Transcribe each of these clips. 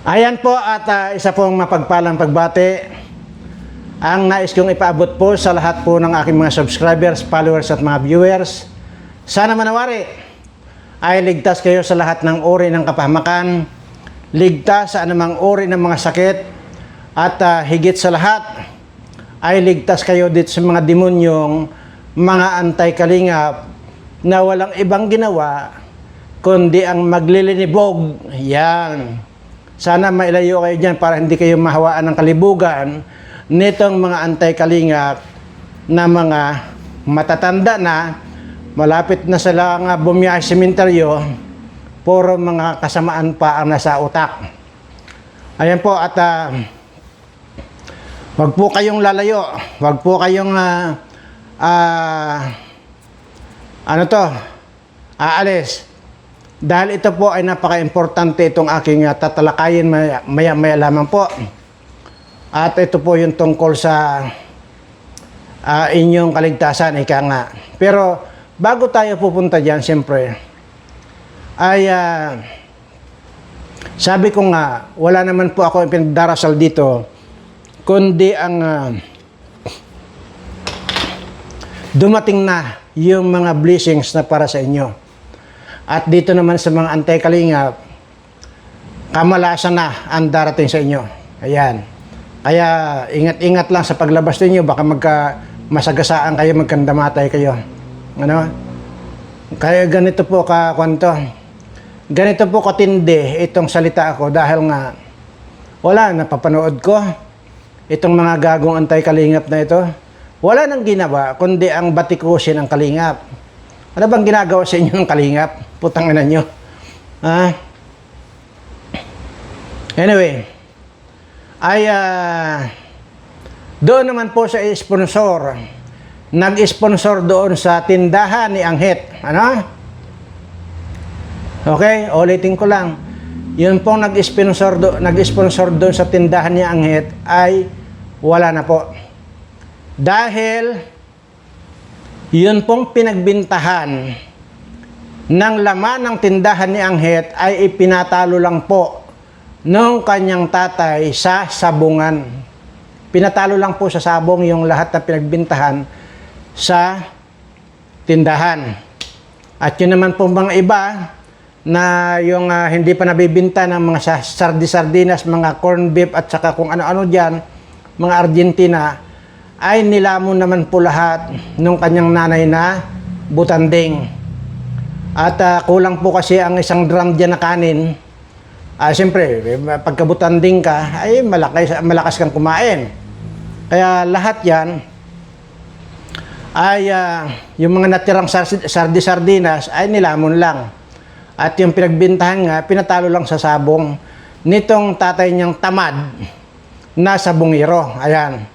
Ayan po at isa pong mapagpalang pagbati ang nais kong ipaabot po sa lahat po ng aking mga subscribers, followers at mga viewers. Sana manawari ay ligtas kayo sa lahat ng uri ng kapahamakan, ligtas sa anumang uri ng mga sakit, at higit sa lahat ay ligtas kayo dito sa mga demonyong mga antay-kalingap na walang ibang ginawa kundi ang maglilinibog. Yan. Sana mailayo kayo dyan para hindi kayo mahawaan ng kalibugan nitong mga antay-kalingap na mga matatanda na, malapit na sila nga bumiyahe sa sementeryo, puro mga kasamaan pa ang nasa utak. Ayan po, at wag po kayong lalayo, wag po kayong aalis. Dahil ito po ay napaka-importante itong aking tatalakayin maya lamang po. At ito po yung tungkol sa inyong kaligtasan, ika nga. Pero bago tayo pupunta dyan, siyempre, ay sabi ko nga, wala naman po ako ipinagdarasal dito, kundi ang dumating na yung mga blessings na para sa inyo. At dito naman sa mga antay-kalingap, kamalasan na ang darating sa inyo. Ayan. Kaya ingat-ingat lang sa paglabas ninyo, baka masagasaan kayo, magkandamatay kayo. Ano? Kaya ganito po ganito po katindi itong salita ako dahil nga wala, napapanood ko itong mga gagong antay-kalingap na ito. Wala nang ginawa kundi ang batikusin ang kalingap. Ano bang ginagawa sa inyo ng kalingap? Putang ina nyo. Anyway, ay doon naman po sa sponsor. Nag-sponsor doon sa tindahan ni Anghit. Ano? Okay, ulitin ko lang. Yun pong nag-sponsor doon sa tindahan ni Anghit ay wala na po. Dahil yun pong pinagbintahan ng laman ng tindahan ni Anghit ay ipinatalo lang po nung kanyang tatay sa sabungan. Pinatalo lang po sa sabong yung lahat na pinagbintahan sa tindahan. At yun naman po mga iba na yung hindi pa nabibinta ng mga sardinas, mga corn beef at saka kung ano-ano dyan, mga Argentina, ay nilamon naman po lahat nung kanyang nanay na butanding. At kulang po kasi ang isang drum dyan na kanin. Siyempre, pagkabutanding ka, ay malakas kang kumain. Kaya lahat yan, ay yung mga natirang sardinas ay nilamon lang. At yung pinagbintahan nga, pinatalo lang sa sabong nitong tatay niyang tamad na sabongero. Ayan.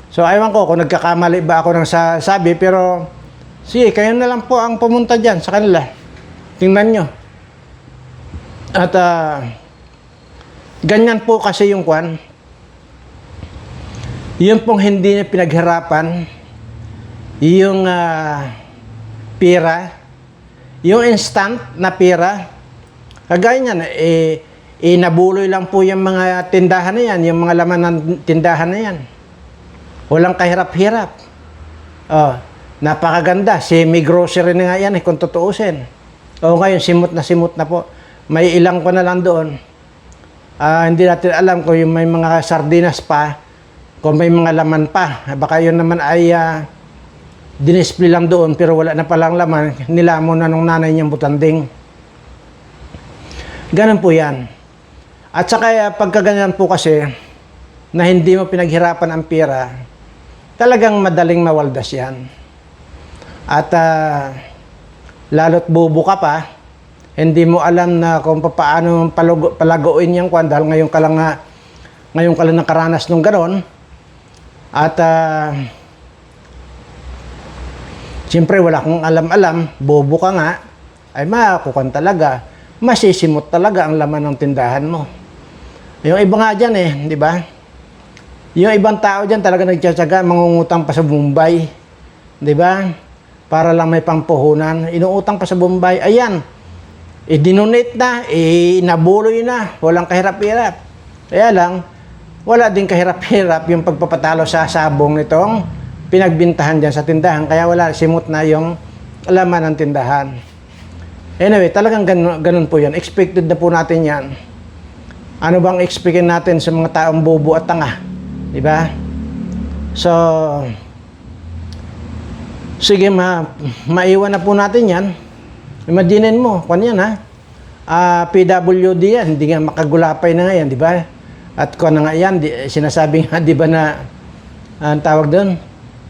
So, ayaw ko kung nagkakamali ba ako ng sabi, pero sige, kayo na lang po ang pumunta dyan sa kanila. Tingnan nyo. At ganyan po kasi yung kwan. Yun pong hindi na pinaghirapan, yung pira, yung instant na pira, kagaya niyan, inabuloy lang po yung mga tindahan na yan, yung mga laman ng tindahan na yan. Walang kahirap-hirap. Napakaganda. Semi-grocery na nga yan kung tutuusin. Ngayon, simot na po. May ilang ko na lang doon. Hindi natin alam kung yung may mga sardinas pa, kung may mga laman pa. Baka yun naman ay dinisplay lang doon pero wala na palang laman. Nilamon na nung nanay niyang butanding. Ganun po yan. At saka pagkaganyan po kasi na hindi mo pinaghirapan ang pera, talagang madaling mawaldas yan. At lalo't bubo ka pa, hindi mo alam na kung paano palaguin yung kwan dahil ngayon ka lang nakaranas nung ganon. At siyempre wala kang alam-alam, bobo ka nga, ay makukuhan talaga, masisimot talaga ang laman ng tindahan mo. Yung iba nga dyan di ba? Yung ibang tao dyan talaga nagtsatsaga, mangungutang pa sa Bombay. Di ba? Para lang may pampuhunan. Inuutang pa sa Bombay. Ayan. I-dinonate na, nabuloy na. Walang kahirap-hirap. Kaya lang, wala din kahirap-hirap yung pagpapatalo sa sabong nitong pinagbintahan dyan sa tindahan. Kaya wala, simot na yung laman ng tindahan. Anyway, talagang ganun po yan. Expected na po natin yan. Ano bang expectin natin sa mga taong bobo at tanga? Diba? So, sige, maiwan na po natin yan. Imaginin mo, kung yan ha, PWD yan, hindi nga makagulapay na ngayon, di ba? At kung na nga yan, sinasabi nga, di ba na, ang tawag doon,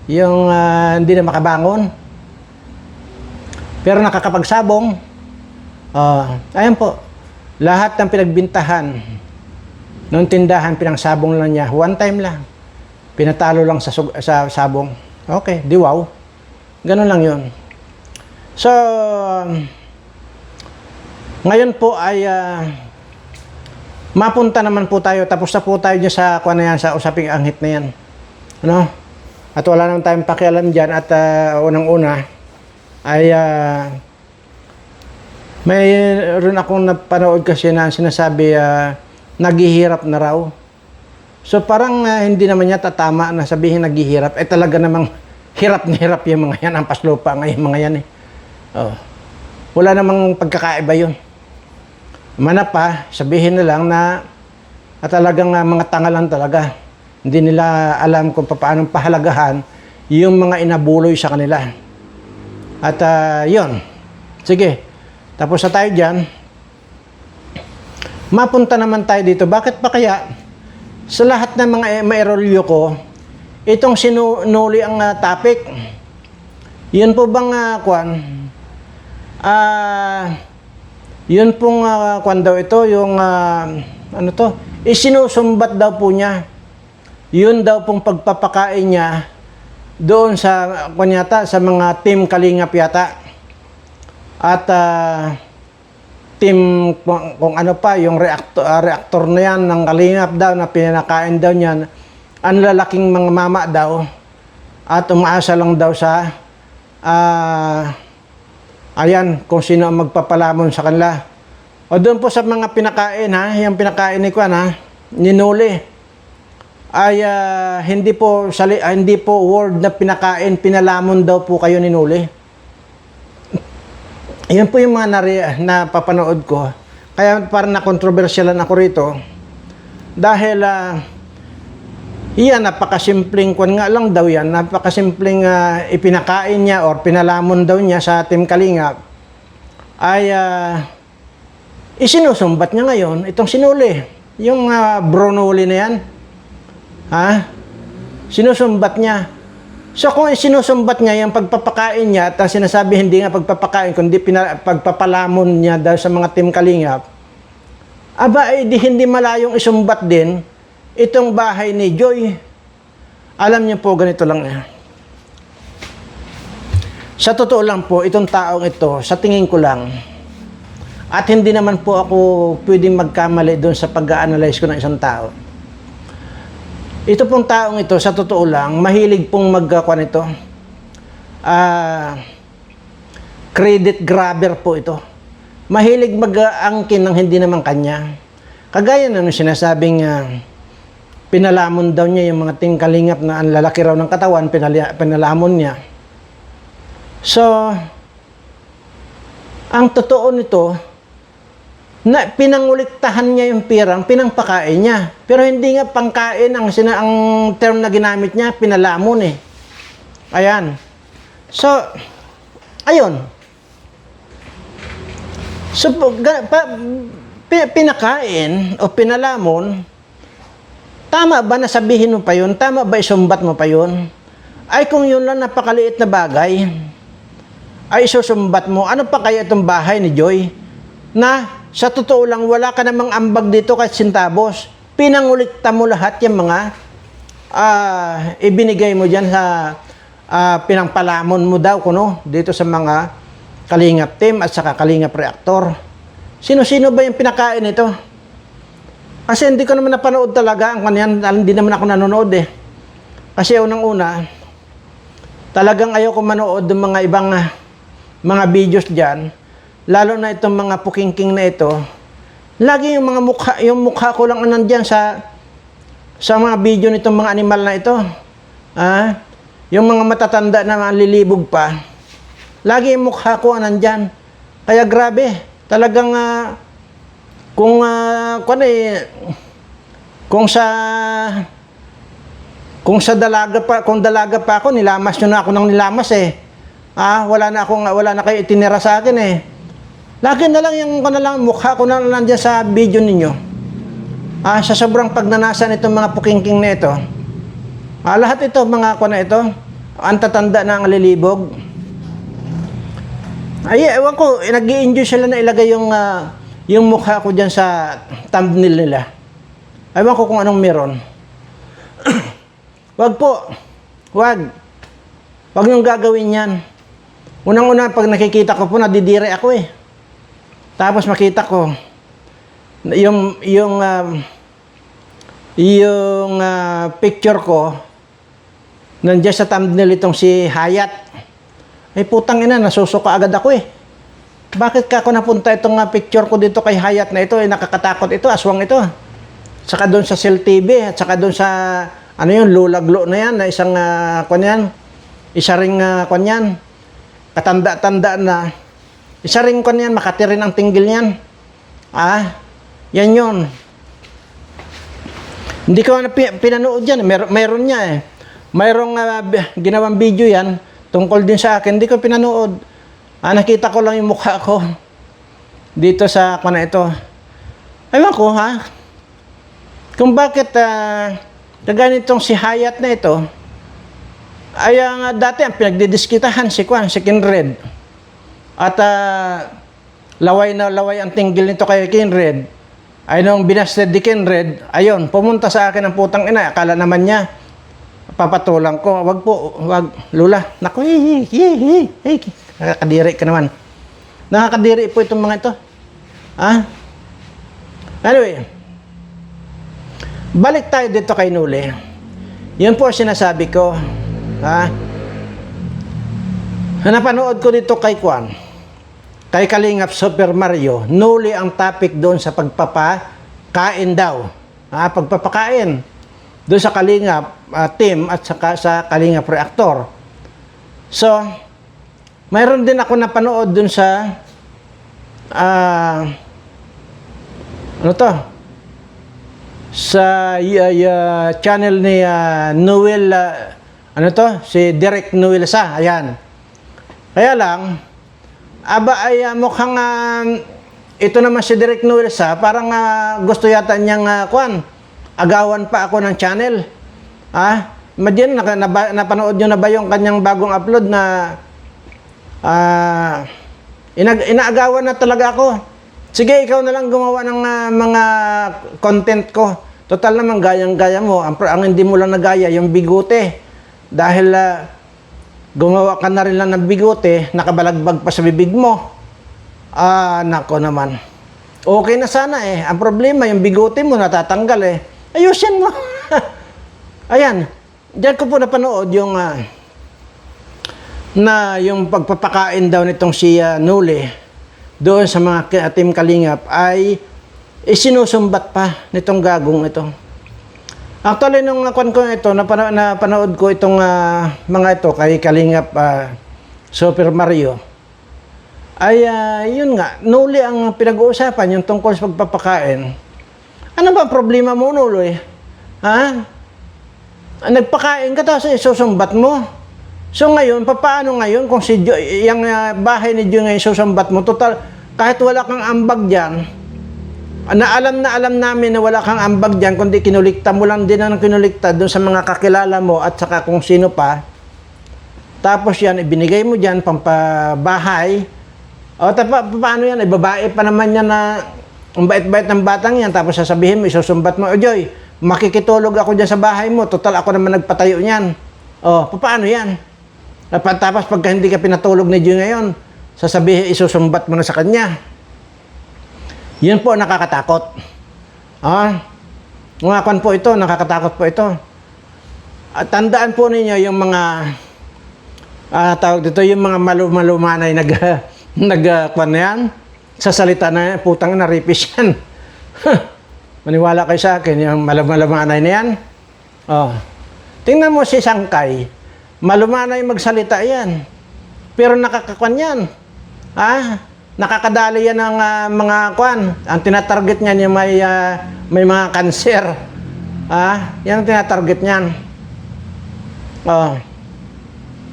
yung hindi na makabangon. Pero nakakapagsabong, ayan po, lahat ng pinagbintahan noong tindahan, pinangsabong lang niya, one time lang. Pinatalo lang sa sabong. Okay, di wow. Ganun lang yun. So, ngayon po ay mapunta naman po tayo. Tapos na po tayo dyan sa, sa usaping anghit na yan. Ano? At wala naman tayong pakialam dyan. At unang-una ay mayroon akong napanood kasi na sinasabi naghihirap na raw. So parang hindi naman yata tama na sabihin naghihirap. Talaga namang hirap na hirap yung mga yan. Ampas lupa nga yung mga yan eh. Wala namang pagkakaiba yun. Mana pa, sabihin na lang na talagang mga tanga lang talaga. Hindi nila alam kung paano pahalagahan yung mga inabuloy sa kanila. At yun. Sige, tapos na tayo dyan. Mapunta naman tayo dito. Bakit pa kaya sa lahat ng mga mairolyo ko, itong sinuli ang topic? Yun po bang yun pong kwan daw ito, yung ano to, isinusumbat daw po niya. Yun daw pong pagpapakain niya doon sa kwan yata, sa mga team Kalingap yata. At team kung ano pa, yung reactor na yan ng Kalingap daw na pinakain daw niyan, ang lalaking mga mama daw at umaasa lang daw sa ayan, kung sino ang magpapalamon sa kanila. O doon po sa mga pinakain ha, yung pinakain ni Kwan ha, ninuli, ay hindi po word na pinakain, pinalamon daw po kayo ninuli. Yan po yung mga napapanood ko. Kaya parang na-controversialan ako rito. Dahil iyan, napakasimpleng kwan nga lang daw yan, napakasimpleng ipinakain niya or pinalamon daw niya sa Team Kalingap, ay isinusumbat niya ngayon, itong sinuli, yung Brunoli na yan, sinusumbat niya. So kung sinusumbat niya yung pagpapakain niya, at sinasabi hindi nga pagpapakain, kundi pagpapalamon niya daw sa mga Team Kalingap, aba, hindi malayong isumbat din itong bahay ni Joy. Alam niyo po, ganito lang yan. Sa totoo lang po, itong taong ito, sa tingin ko lang, at hindi naman po ako pwedeng magkamali doon sa pag-a-analyze ko ng isang tao. Ito pong taong ito, sa totoo lang, mahilig pong magkakwan ito. Credit grabber po ito. Mahilig mag-angkin ng hindi naman kanya. Kagaya na nung sinasabing pinalamon daw niya yung mga Team Kalingap na ang lalaki raw ng katawan, pinalamon niya. So, ang totoo nito, na pinanguliktahan niya yung pirang, pinangpakain niya. Pero hindi nga pangkain ang term na ginamit niya, pinalamon eh. Ayan. So, ayun. So, pinakain o pinalamon, tama ba na sabihin mo pa yun? Tama ba isumbat mo pa yun? Ay kung yun lang napakaliit na bagay, ay isusumbat mo. Ano pa kaya itong bahay ni Joy? Na sa totoo lang, wala ka namang ambag dito kahit sintabos. Pinangulikta mo lahat yung mga ibinigay mo dyan sa pinangpalamon mo daw kuno dito sa mga Kalingap Team at saka Kalingap Reactor. Sino-sino ba yung pinakain ito? Kasi hindi ko naman napanood talaga ang kanyan, hindi naman ako nanonood eh. Kasi unang-una, talagang ayaw ko manood ng mga ibang mga videos dyan, lalo na itong mga pukingking na ito, Lagi yung mukha ko lang nandiyan sa mga video nitong mga animal na ito. Yung mga matatanda na malilibog pa. Lagi yung mukha ko nandiyan. Kaya grabe, talagang kung dalaga pa ako, nilamas nyo na ako ng nilamas eh. Wala na kayo itinira sa akin eh. Lagi na lang yung mukha ko na nandiyan sa video ninyo. Sa sobrang pagnanasa nitong mga pukingking na ito. Lahat ito, mga na ito, ang tatanda na ang lilibog. Ewan ko, nag-i-enjoy sila na ilagay yung mukha ko dyan sa thumbnail nila. Ewan ko kung anong meron. Wag po. Wag niyong gagawin yan. Unang-una, pag nakikita ko po, nadidire ako eh. Tapos makita ko, yung picture ko, nandiyan sa thumbnail itong si Hayat. Ay putang ina, nasusuka agad ako eh. Bakit ka ako napunta itong picture ko dito kay Hayat na ito? Nakakatakot ito, aswang ito. Saka doon sa Cell TV, at saka doon sa lulaglo na yan, na isang, isa ring, katanda-tanda na, isa ring, makati rin ang tinggil yan. Yan yun. Hindi ko pinanood yan, mayroon niya eh. Mayroong ginawang video yan, tungkol din sa akin, hindi ko pinanood. Nakita ko lang yung mukha ko, dito sa, ito. Ewan ko, kung bakit, ganitong si Hayat na ito, ay dati ang pinagdidiskitahan si Kinred. At laway na laway ang tinggil nito kay Kinred. Ay nung binasted ni Kinred, ayun, pumunta sa akin ang putang ina. Akala naman niya, papatulang ko. Wag, Lula. Naku, nakakadiri ka naman. Nakakadiri po itong mga ito. Anyway, balik tayo dito kay Nuli. Yun po sinasabi ko. Napanood ko dito kay kay Kalingap Super Mario. Nuli ang topic doon sa pagpapakain daw. Pagpapakain. Doon sa Kalingap team at saka sa Kalingap Reactor. So, mayroon din ako napanood doon sa sa channel ni Noel, si Direk Noel Sa, ayan. Kaya lang, mukhang, ito naman si Direk Noel Sa, parang gusto yata niyang, agawan pa ako ng channel. Imagine, napanood nyo na ba yung kanyang bagong upload na, inaagawan na talaga ako. Sige, ikaw na lang gumawa ng mga content ko. Total naman, gayang-gaya mo. Ang hindi mo lang nagaya, yung bigote. Dahil gumawa ka na rin lang ng bigote, nakabalagbag pa sa bibig mo. Nako naman. Okay na sana eh. Ang problema, yung bigote mo natatanggal eh. Ayusin mo. Ayan. Diyan ko po napanood yung yung pagpapakain daw nitong si Nuli doon sa mga team Kalingap ay isinusumbat pa nitong gagong ito. Actually, nung ko ito, napanood ko itong mga ito kay Kalingap Super Mario, ay yun nga, Nuli ang pinag-uusapan, yung tungkol sa pagpapakain. Ano ba problema mo, Nuli? Nagpakain ka tapos isusumbat mo. So ngayon, paano ngayon kung yung bahay ni Diyo ngayon susumbat mo, total, kahit wala kang ambag dyan, na alam namin na wala kang ambag dyan, kundi kinulikta mo lang din ang kinulikta doon sa mga kakilala mo at saka kung sino pa. Tapos yan, ibinigay mo dyan, pampabahay. Paano yan? Babae pa naman yan na, ang bait-bait ng batang yan, tapos sasabihin mo, isusumbat mo, Joy, makikitulog ako dyan sa bahay mo, total ako naman nagpatayo niyan. Paano yan? Tapos pagka hindi ka pinatulog ni Diyo ngayon, sasabihin, isusumbat mo na sa kanya. Yun po, nakakatakot. Ngakan po ito, nakakatakot po ito. At tandaan po ninyo yung mga, tawag dito, yung mga malumanay yan, sa salita na putang na ripis yan. Maniwala kayo sa akin, yung malumanay na yan. Oh. Tingnan mo si Sangkay, malumanay magsalita yan. Pero nakakakuan yan. Nakakadali yan ng mga kuan. Ang tinatarget niyan yung may mga kanser. Yan ang tinatarget niyan. Oh.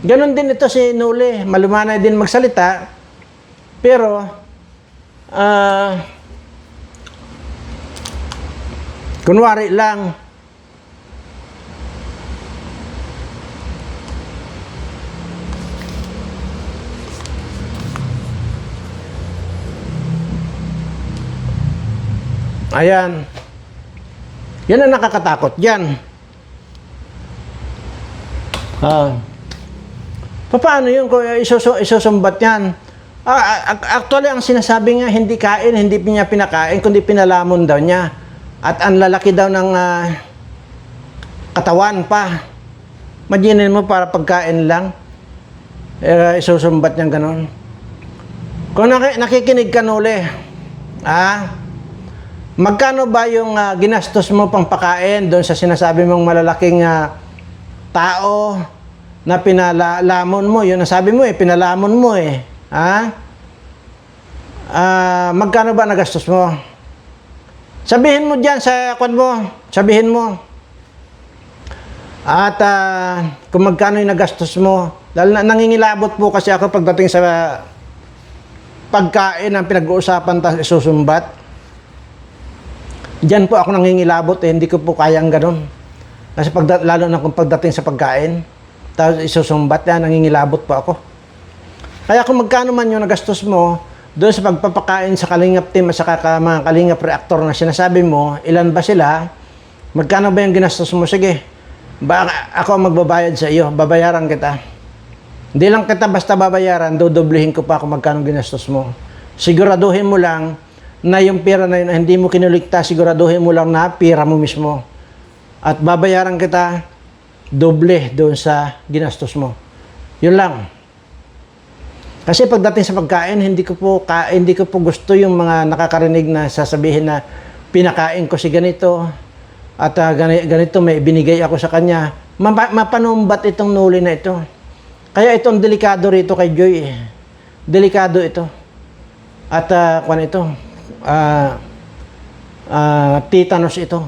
Ganon din ito si Nuli. Malumanay din magsalita. Pero, kunwari lang, ayan. Yan ang nakakatakot dyan. Paano yun kung isusumbat yan? Actually, ang sinasabi nga, hindi kain, hindi niya pinakain, kundi pinalamon daw niya. At ang lalaki daw ng katawan pa. Imaginin mo, para pagkain lang, isusumbat niya ganon. Kung nakikinig ka Nuli, magkano ba yung ginastos mo pang pakain doon sa sinasabi mong malalaking tao na pinalamon mo? Yun ang sabi mo pinalamon mo magkano ba nagastos mo? Sabihin mo dyan sa kwan mo. Sabihin mo. At kung magkano yung nagastos mo. Dahil nangingilabot po kasi ako pagdating sa pagkain ang pinag-uusapan tapos isusumbat. Diyan po ako nangingilabot hindi ko po kayang ganun. Kasi lalo na kung pagdating sa pagkain, tapos isusumbat yan, nangingilabot po ako. Kaya kung magkano man yung nagastos mo, doon sa pagpapakain sa Kalingap team at sa mga Kalingap reactor na sinasabi mo, ilan ba sila? Magkano ba yung ginastos mo? Sige, ako ang magbabayad sa iyo, babayaran kita. Hindi lang kita basta babayaran, dodoblihin ko pa kung magkano ginastos mo. Siguraduhin mo lang na yung pera na yun, hindi mo kinulikta, siguraduhin mo lang na pera mo mismo. At babayaran kita doble doon sa ginastos mo. Yun lang. Kasi pagdating sa pagkain, hindi ko po gusto yung mga nakakarinig na sasabihin na pinakain ko si ganito at ganito may binigay ako sa kanya. Mapanumbat itong Nuli na ito. Kaya itong delikado rito kay Joy. Delikado ito. At tetanus ito.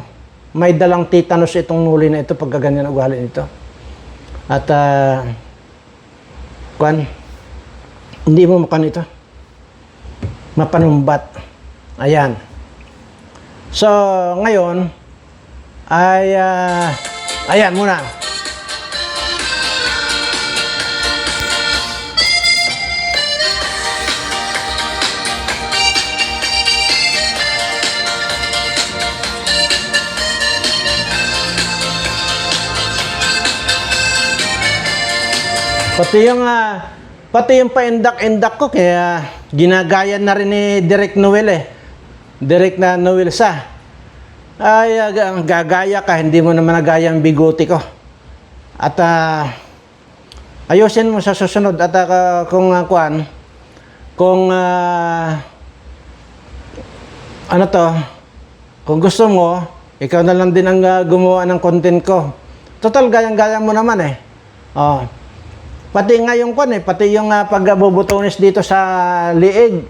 May dalang tetanus itong Nuli na ito pagka ganyan ugali nito. At hindi mo makan ito. Mapanumbat. Ayan. So, ngayon ay ayan muna. Pati yung paindak-indak ko, kaya ginagaya na rin ni Direk Noel Direk na Noel sa. Ay, gagaya ka, hindi mo naman nagaya ang bigote ko. At ayusin mo sa susunod. At kung gusto mo, ikaw na lang din ang gumawa ng content ko. Total, gayang-gaya mo naman Pati nga yung pati yung pagbubutonis dito sa liig.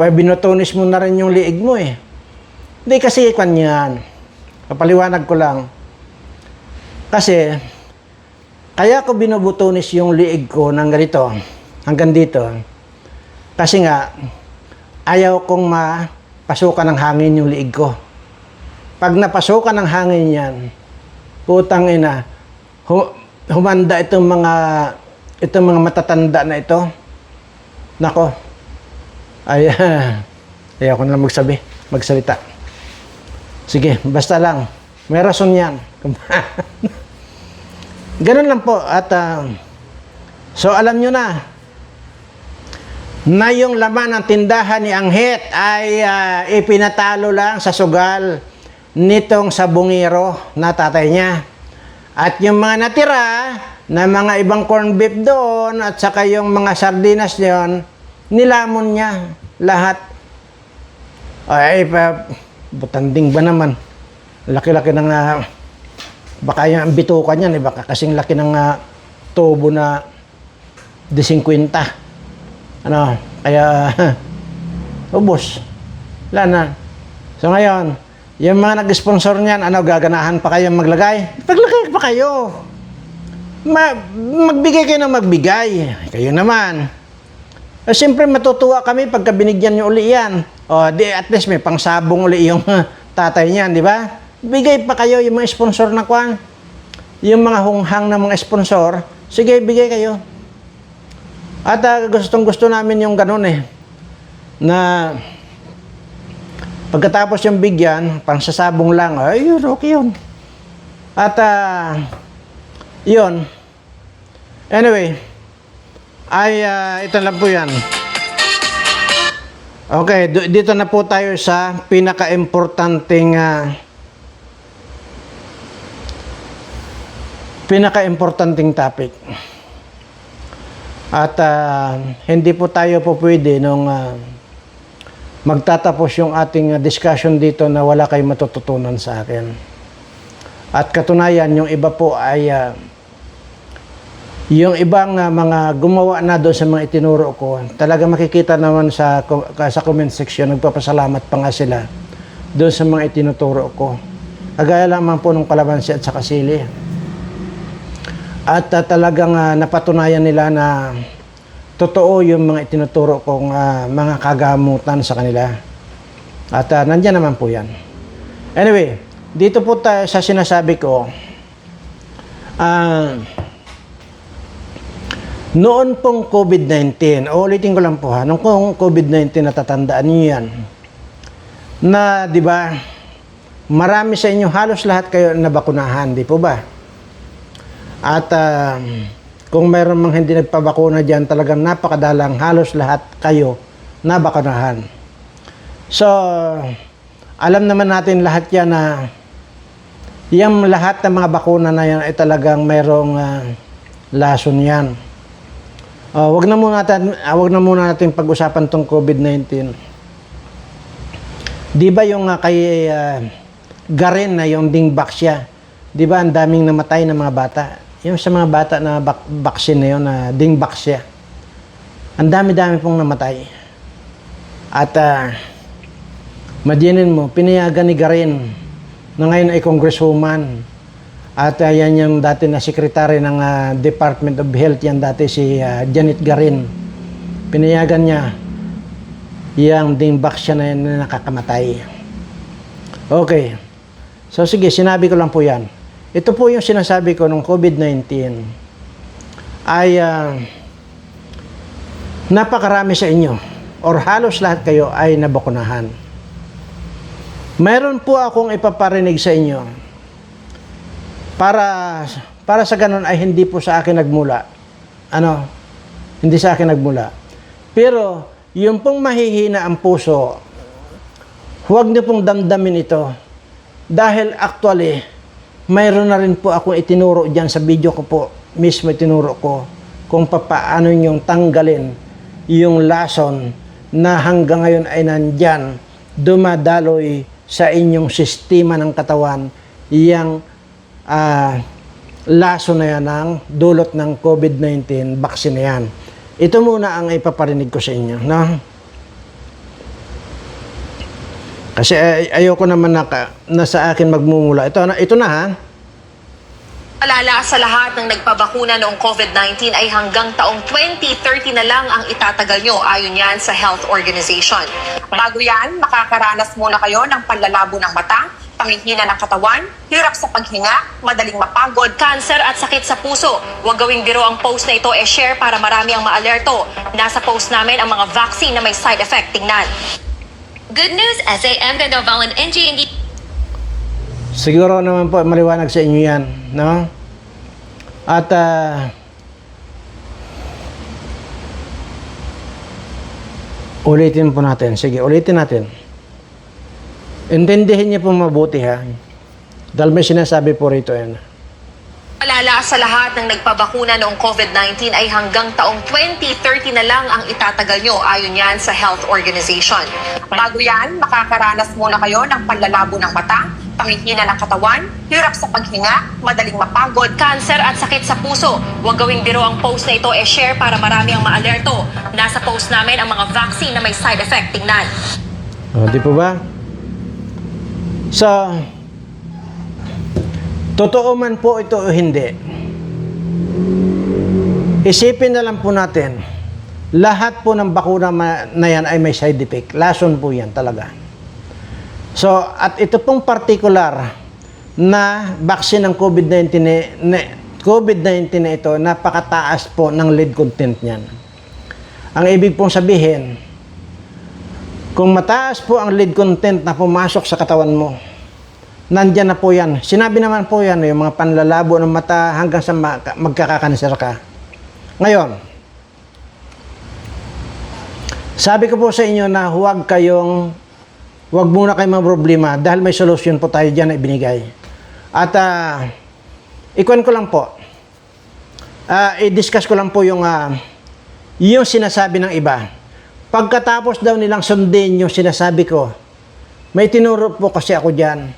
Binutonis mo na rin yung liig mo Hindi kasi yan. Papaliwanag ko lang. Kasi, kaya ko binubutonis yung liig ko ng ganito, hanggang dito. Kasi nga, ayaw kong mapasukan ng hangin yung liig ko. Pag napasukan ng hangin yan, putang ina, humanda itong mga matatanda na ito. Nako. Ayaw ko na magsalita. Sige, basta lang. May rason yan. Ganun lang po. At so alam nyo na yung laman ng tindahan ni Anghet ay ipinatalo lang sa sugal nitong sabungero na tatay niya. At yung mga natira na mga ibang corn beef doon at saka yung mga sardinas niyon, nilamon niya lahat. Ay, butanding ba naman. Laki-laki ng baka yung bituka niyan, baka kasing laki ng tubo na de 50. Ano, kaya ubos. Wala na. So ngayon, yung mga nag-sponsor niyan, gaganahan pa kayo maglagay? Paglagay pa kayo. Magbigay kayo ng magbigay. Kayo naman. Siyempre matutuwa kami pagka binigyan nyo uli yan. At least may pangsabong uli yung tatay niyan, di ba? Bigay pa kayo yung mga sponsor na kwan. Yung mga hunghang na mga sponsor, sige, bigay kayo. At gustong-gusto namin yung ganun na pagkatapos yung bigyan, pangsasabong lang, yun, okay yun. At yun. Anyway, ito lang po yan. Okay, dito na po tayo sa pinaka-importanting topic. At hindi po tayo po pwede nung magtatapos yung ating discussion dito na wala kayong matututunan sa akin. At katunayan, yung iba po ay yung ibang mga gumawa na doon sa mga itinuro ko, talaga makikita naman sa comment section, nagpapasalamat pa nga sila doon sa mga itinuturo ko. Kagaya lamang po ng kalamansi at saka sili. At talagang napatunayan nila na totoo yung mga itinuturo kong mga kagamutan sa kanila. At nandiyan naman po yan. Anyway, dito po tayo sa sinasabi ko, noon pong COVID-19, ulitin ko lang po noong pong COVID-19 natatandaan niyo yan, na di ba, marami sa inyo, halos lahat kayo nabakunahan, di po ba? At kung mayroon mang hindi nagpabakuna dyan, talagang napakadalang halos lahat kayo nabakunahan. So, alam naman natin lahat yan na yung lahat ng mga bakuna na yan ay talagang mayroong lason yan. Wag na muna natin pag-usapan tong COVID-19. Di ba yung kay Garin na yung dingbaksya? Di ba ang daming namatay na mga bata? Yung sa mga bata na vaccine na yun, na dingbaksya. Ang dami-dami pong namatay. At madinin mo, pinayagan ni Garin na ngayon ay congresswoman. At yan yung dati na sekretary ng Department of Health, yan dati si Janet Garin. Pinayagan niya yung dingbaksya na yan na nakakamatay. Okay. So sige, sinabi ko lang po yan. Ito po yung sinasabi ko nung COVID-19 ay napakarami sa inyo or halos lahat kayo ay nabakunahan. Mayroon po akong ipaparinig sa inyo para sa ganun ay hindi po sa akin nagmula. Hindi sa akin nagmula. Pero yung pong mahihina ang puso, huwag niyo pong damdamin ito. Dahil actually, mayroon na rin po akong itinuro dyan sa video ko po, mismo itinuro ko kung paano yung tanggalin yung lason na hanggang ngayon ay nandyan, dumadaloy sa inyong sistema ng katawan, yung lason na yan ng dulot ng COVID-19 vaccine na yan. Ito muna ang ipaparinig ko sa inyo. No? Kasi ayoko naman na sa akin magmumula. Ito na ha. Alala sa lahat ng nagpabakuna noong COVID-19 ay hanggang taong 2030 na lang ang itatagal nyo ayon yan sa Health Organization. Bago yan, makakaranas muna kayo ng panlalabo ng mata, panghihina ng katawan, hirap sa paghinga, madaling mapagod, cancer at sakit sa puso. Huwag gawing biro ang post na ito, share para marami ang maalerto. Nasa post namin ang mga vaccine na may side effect. Tingnan. Good news, SAM de Novalan NG. Siguro naman po maliwanag sa inyo yan, no? At ulitin po natin. Sige, ulitin natin. Intindihin niyo po mabuti ha. Dahil may sinasabi po rito yan. Palala sa lahat ng nagpabakuna noong COVID-19 ay hanggang taong 2030 na lang ang itatagal nyo ayon yan sa health organization. Bago yan, makakaranas muna kayo ng panlalabo ng mata, pangihina ng katawan, hirap sa paghinga, madaling mapagod, cancer at sakit sa puso. Huwag gawing biro ang post na ito, share para marami ang maalerto. Nasa post namin ang mga vaccine na may side effect. Tingnan. Di po ba? So, totoo man po ito o hindi, isipin na lang po natin, lahat po ng bakuna na yan ay may side effect. Lason po yan talaga. So, at ito pong particular na vaccine ng COVID-19 na ito, napakataas po ng lead content niyan. Ang ibig pong sabihin, kung mataas po ang lead content na pumasok sa katawan mo, nandyan na po yan. Sinabi naman po yan, yung mga panlalabo ng mata hanggang sa magkakakanser ka. Ngayon, sabi ko po sa inyo na huwag muna kayong problema dahil may solusyon po tayo dyan na ibinigay. At ikuan ko lang po, i-discuss ko lang po yung sinasabi ng iba. Pagkatapos daw nilang sundin yung sinasabi ko, may tinuro po kasi ako dyan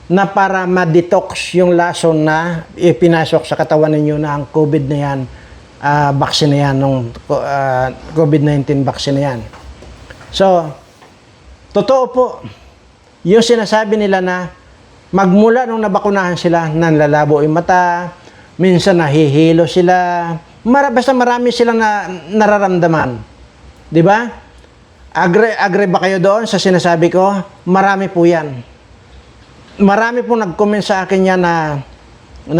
na para ma-detox yung lason na ipinasok sa katawan ninyo na ang COVID na yan, vaccine na yan, COVID-19 vaccine na yan. So, totoo po, yung sinasabi nila na magmula nung nabakunahan sila, nanlalabo yung mata, minsan nahihilo sila, basta marami silang nararamdaman. Di ba? Agree ba kayo doon sa sinasabi ko? Marami po yan. Marami po nag-comment sa akin yan na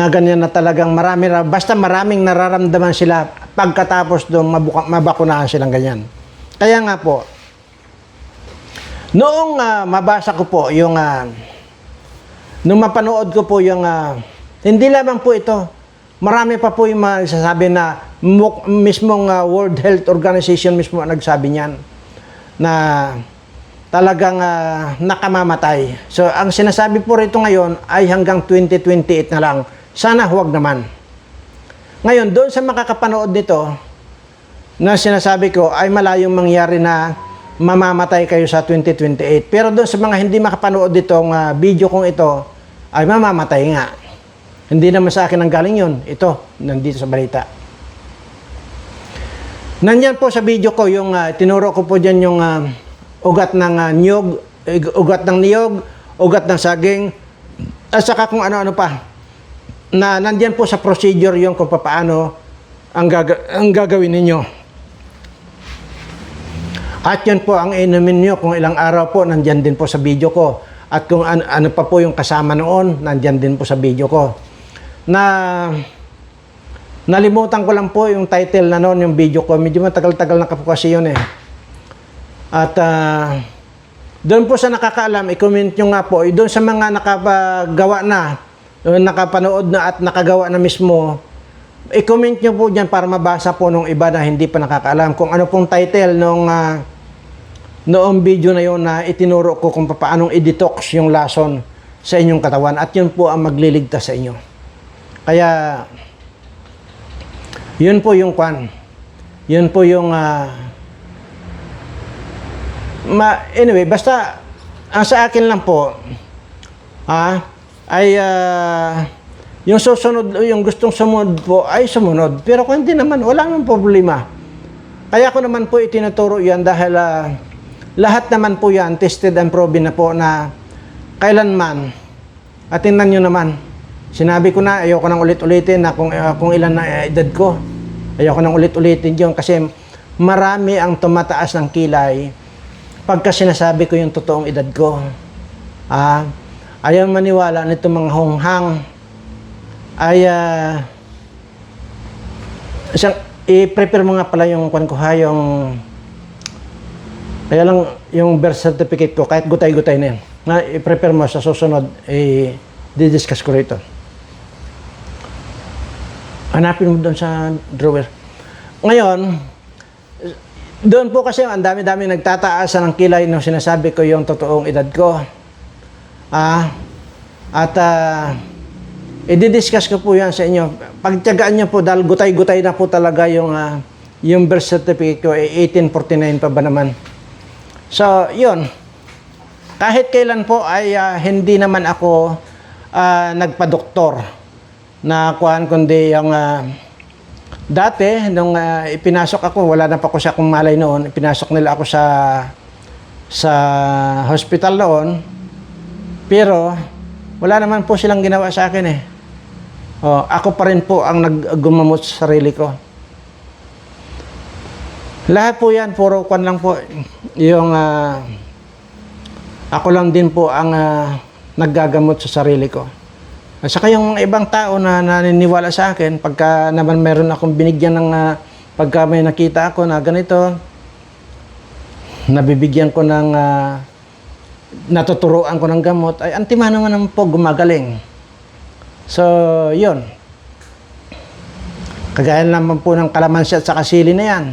ganyan na talagang basta maraming nararamdaman sila pagkatapos doon mabakunahan silang ganyan. Kaya nga po, noong mabasa ko po yung, nung mapanood ko po yung, hindi lamang po ito, marami pa po yung masasabi na mismong World Health Organization mismo ang nagsabi niyan na talagang nakamamatay. So, ang sinasabi po rito ngayon ay hanggang 2028 na lang. Sana huwag naman. Ngayon, doon sa makakapanood nito, na sinasabi ko ay malayong mangyari na mamamatay kayo sa 2028. Pero doon sa mga hindi makapanood ditong video kong ito, ay mamamatay nga. Hindi naman sa akin ang galing yun. Ito, nandito sa balita. Nandyan po sa video ko, yung tinuro ko po dyan yung ugat ng niyog, ugat ng niyog, ugat ng saging, at saka kung ano-ano pa. Na nandyan po sa procedure yung kung paano ang gagawin ninyo. At yun po ang inumin nyo kung ilang araw po, nandyan din po sa video ko. At kung ano pa po yung kasama noon, nandyan din po sa video ko. Nalimutan ko lang po yung title na noon, yung video ko. Medyo matagal-tagal na po kasi yun eh. At doon po sa nakakaalam, i-comment nyo nga po. Doon sa mga nakagawa na, nakapanood na at nakagawa na mismo, i-comment nyo po dyan para mabasa po nung iba na hindi pa nakakaalam. Kung ano pong title noong video na yun na itinuro ko kung paanong i-detox yung lason sa inyong katawan. At yun po ang magliligtas sa inyo. Kaya, yun po yung yun po yung anyway, basta ang sa akin lang po ay yung susunod, yung gustong sumunod po ay sumunod. Pero kung hindi naman, wala namang problema. Kaya ko naman po itinuturo yan dahil lahat naman po yan tested and proven na po na kailanman. At tingnan nyo naman, sinabi ko na, ayoko nang ulit-ulitin na kung ilan na edad ko. Ayoko nang ulit-ulitin yun kasi marami ang tumataas ng kilay pagka sinasabi ko yung totoong edad ko. Ayaw maniwala nito mga honghang ay i-prepare mo nga pala yung kaya lang yung birth certificate ko kahit gutay-gutay na yan na i-prepare mo sa susunod di-discuss ko rito. Hanapin mo doon sa drawer. Ngayon, doon po kasi ang dami-dami nagtataasan ng kilay nung sinasabi ko yung totoong edad ko. I-discuss ko po yan sa inyo. Pagtiyagaan nyo po, dahil gutay-gutay na po talaga yung birth certificate ko, 1849 pa ba naman. So, yun. Kahit kailan po ay hindi naman ako nagpa-doktor na kuhan, kundi yung dati, nung ipinasok ako, wala na pa ako sa akong malay noon, ipinasok nila ako sa hospital noon, pero wala naman po silang ginawa sa akin eh. Ako pa rin po ang naggumamot sa sarili ko. Lahat po yan, puro kwan lang po. Yung ako lang din po ang naggagamot sa sarili ko. At saka yung mga ibang tao na naniniwala sa akin, pagka naman meron akong binigyan ng, pagka may nakita ako na ganito, nabibigyan ko ng, natuturuan ko ng gamot, ay antimano naman po gumagaling. So, yun. Kagaya naman po ng kalamansi at saka sili na yan.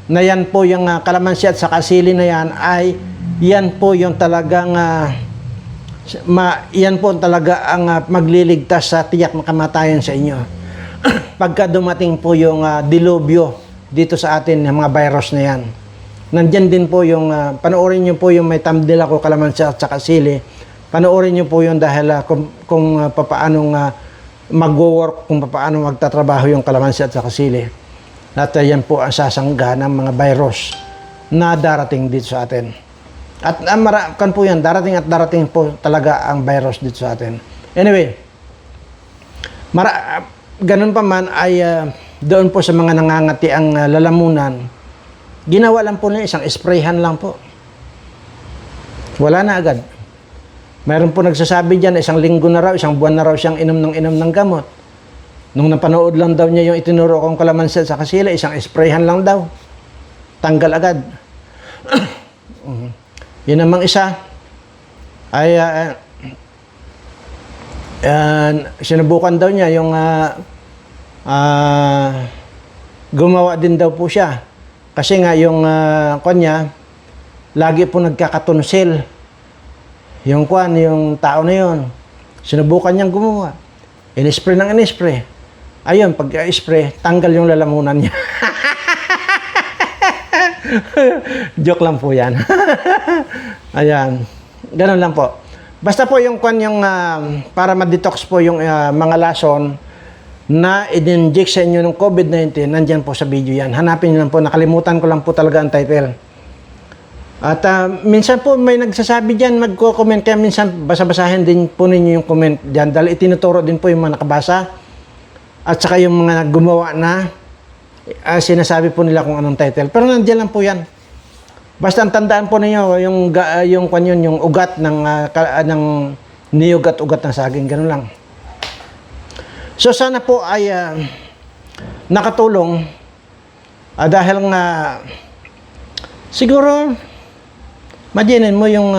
Na yan po yung kalamansi at saka sili na yan ay yan po yung talagang yan po talaga ang magliligtas sa tiyak na kamatayan sa inyo. Pagka dumating po yung dilubyo dito sa atin, yung mga virus na yan. Nandyan din po yung, panoorin nyo po yung may thumbnail ako, kalamansi at saka sili. Panoorin nyo po yun dahil kung papaanong mag-work, kung papaano magtatrabaho yung kalamansi at saka sili. At yan po ang sasangga ng mga virus na darating dito sa atin. At kan po yan, darating at darating po talaga ang virus dito sa atin. Anyway, ganun pa man ay doon po sa mga nangangati ang lalamunan, ginawa lang po nila isang sprayhan lang po. Wala na agad. Mayroon po nagsasabi dyan, isang linggo na raw, isang buwan na raw siyang inom ng gamot. Nung napanood lang daw niya yung itinuro kong kalamansi sa kasila, isang sprayhan lang daw. Tanggal agad. Yun namang isa ay sinubukan daw niya yung gumawa din daw po siya. Kasi nga yung kanya, lagi po nagkakatunsil. Yung tao na yun. Sinubukan niyang gumawa. In-spray ng in-spray. Ayun, pag-spray, tanggal yung lalamunan niya. Joke lang po yan. Ayan. Ganun lang po. Basta po yung para ma-detox po yung mga lason na in-inject sa inyo ng COVID-19, nandyan po sa video yan. Hanapin nyo lang po. Nakalimutan ko lang po talaga ang title. At minsan po may nagsasabi dyan, magko-comment kaya minsan basa-basahin din po ninyo yung comment dyan dahil itinuturo din po yung mga nakabasa at saka yung mga gumawa na sinasabi po nila kung anong title. Pero nandiyan lang po yan. Basta ang tandaan po ninyo yung ugat ng niyugat-ugat ng saging. Ganun lang. So sana po ay nakatulong dahil nga siguro imaginin mo yung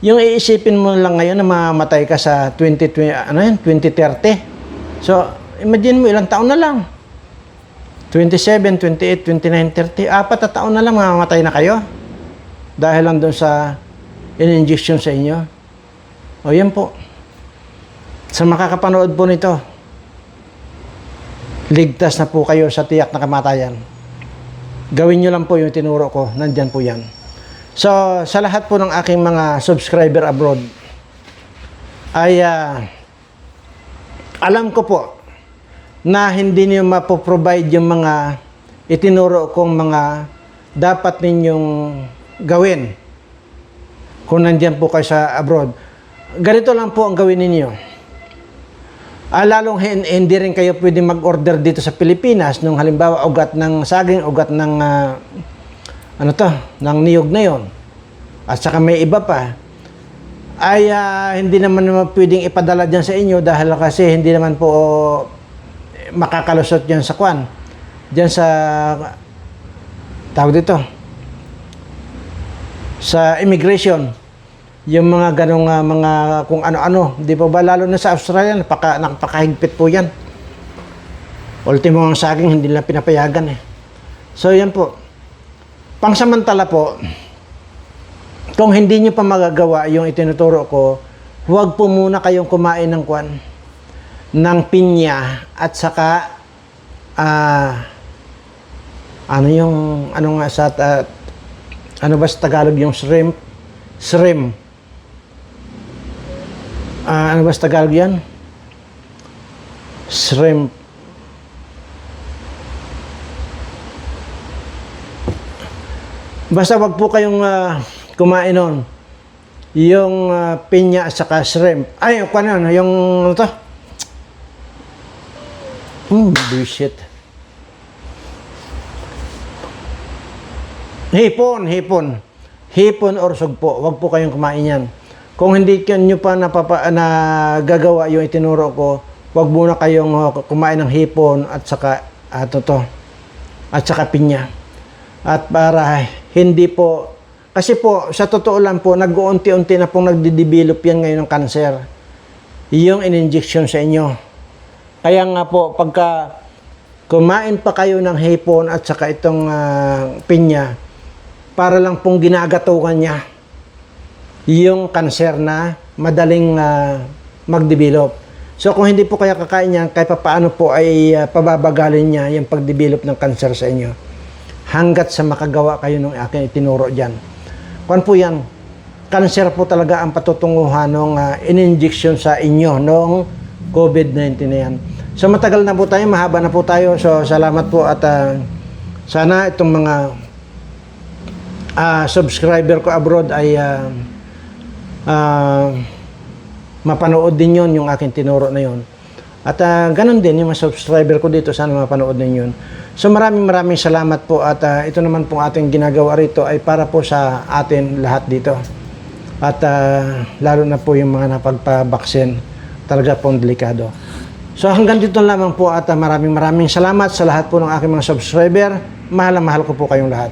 iisipin mo lang ngayon na mamatay ka sa 2030. So, imagine mo ilang taon na lang. 27, 28, 29, 30. 4 na taon na lang mamamatay na kayo. Dahil lang doon sa in-injection sa inyo. O, yan po. Sa makakapanood po nito, ligtas na po kayo sa tiyak na kamatayan. Gawin nyo lang po yung tinuro ko. Nandyan po yan. So, sa lahat po ng aking mga subscriber abroad, ay alam ko po na hindi niyo mapoprovide yung mga itinuro kong mga dapat ninyong gawin kung nandyan po kayo sa abroad. Ganito lang po ang gawin ninyo. Lalong hindi rin kayo pwede mag-order dito sa Pilipinas nung halimbawa ugat ng saging, ugat ng ng niyog na yon. At saka may iba pa. Ay hindi naman pwedeng ipadala dyan sa inyo dahil kasi hindi naman po makakalusot dyan sa kwan. Dyan sa tawag dito. Sa immigration. Yung mga ganong mga kung ano-ano. Di pa ba lalo na sa Australia, napakahigpit po yan. Ultimo ang saging, hindi nila pinapayagan eh. So yan po. Pangsamantala po, kung hindi nyo pa magagawa yung itinuturo ko, huwag po muna kayong kumain ng kwan. ng pinya at saka ano nga sa ano ba sa Tagalog yung shrimp? Ano ba sa Tagalog yan? Shrimp. Basta wag po kayong kumain nun. Yung pinya at saka shrimp. Ay, ano yung ano to? Bullshit. Hipon or sugpo. Wag po kayong kumain yan. Kung hindi nyo pa nagagawa yung itinuro ko, wag muna kayong kumain ng hipon at saka at saka pinya. At para hindi po, kasi po sa totoo lang po, nag-uunti-unti na pong nagde-develop yan ngayon ng cancer. Yung in-injection sa inyo. Kaya nga po, pagka kumain pa kayo ng hipon at saka itong pinya, para lang pong ginagatungan niya yung cancer na madaling mag-develop. So kung hindi po kaya kakain niya, kahit paano po ay pababagalin niya yung pag-develop ng cancer sa inyo. Hanggat sa makagawa kayo ng aking itinuro dyan. Kung po yan, cancer po talaga ang patutunguhan ng in-injection sa inyo ng COVID-19 na yan. So matagal na po tayo, mahaba na po tayo. So salamat po at sana itong mga subscriber ko abroad ay mapanood din yon yung aking tinuro na yon. At ganun din yung mga subscriber ko dito, sana mapanood din yun. So maraming salamat po at ito naman pong ating ginagawa rito ay para po sa atin lahat dito. At lalo na po yung mga napagpabaksin, talaga pong delikado. So hanggang dito lamang po at maraming salamat sa lahat po ng aking mga subscriber. Mahal na mahal ko po kayong lahat.